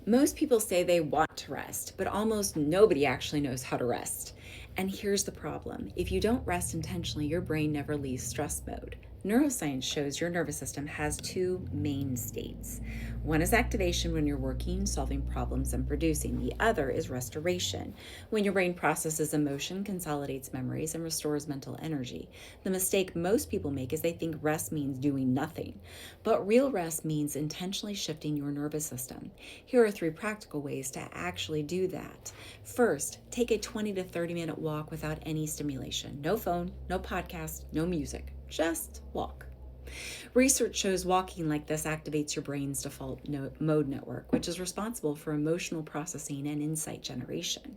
Most people say they want to rest, but almost nobody actually knows how to rest. And here's the problem. If you don't rest intentionally, your brain never leaves stress mode. Neuroscience shows your nervous system has two main states. One is activation when you're working, solving problems, and producing. The other is restoration, when your brain processes emotion, consolidates memories, and restores mental energy. The mistake most people make is they think rest means doing nothing. But real rest means intentionally shifting your nervous system. Here are 3 practical ways to actually do that. First, take a 20 to 30-minute walk without any stimulation. No phone, no podcast, no music. Just walk. Research shows walking like this activates your brain's default mode network, which is responsible for emotional processing and insight generation.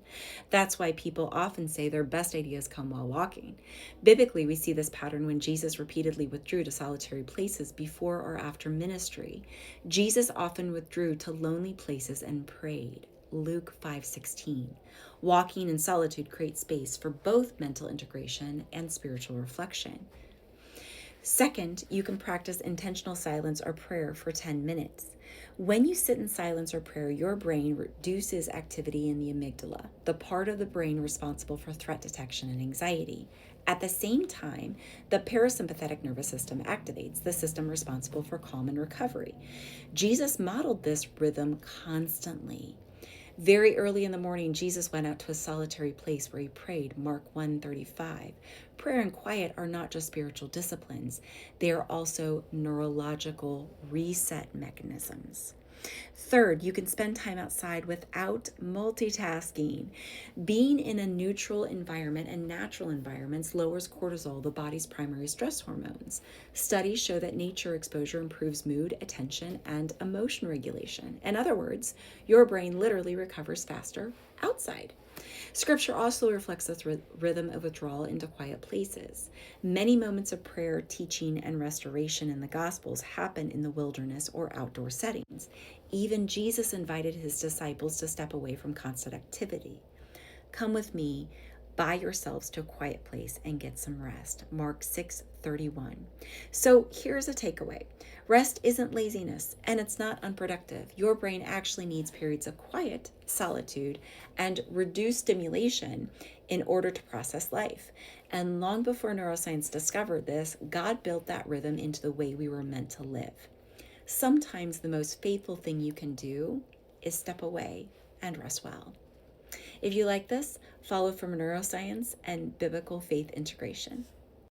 That's why people often say their best ideas come while walking. Biblically, we see this pattern when Jesus repeatedly withdrew to solitary places before or after ministry. Jesus often withdrew to lonely places and prayed. Luke 5:16. Walking in solitude creates space for both mental integration and spiritual reflection. Second, you can practice intentional silence or prayer for 10 minutes. When you sit in silence or prayer, your brain reduces activity in the amygdala, the part of the brain responsible for threat detection and anxiety. At the same time, the parasympathetic nervous system activates, the system responsible for calm and recovery. Jesus modeled this rhythm constantly. Very early in the morning, Jesus went out to a solitary place where he prayed, Mark 1:35. Prayer and quiet are not just spiritual disciplines, they are also neurological reset mechanisms. Third, you can spend time outside without multitasking. Being in a neutral environment and natural environments lowers cortisol, the body's primary stress hormones. Studies show that nature exposure improves mood, attention, and emotion regulation. In other words, your brain literally recovers faster outside. Scripture also reflects this rhythm of withdrawal into quiet places. Many moments of prayer, teaching, and restoration in the Gospels happen in the wilderness or outdoor settings. Even Jesus invited his disciples to step away from constant activity. Come with me by yourselves to a quiet place and get some rest. Mark 6:31. So here's a takeaway. Rest isn't laziness and it's not unproductive. Your brain actually needs periods of quiet, solitude, and reduced stimulation in order to process life. And long before neuroscience discovered this, God built that rhythm into the way we were meant to live. Sometimes the most faithful thing you can do is step away and rest well. If you like this, follow for neuroscience and biblical faith integration.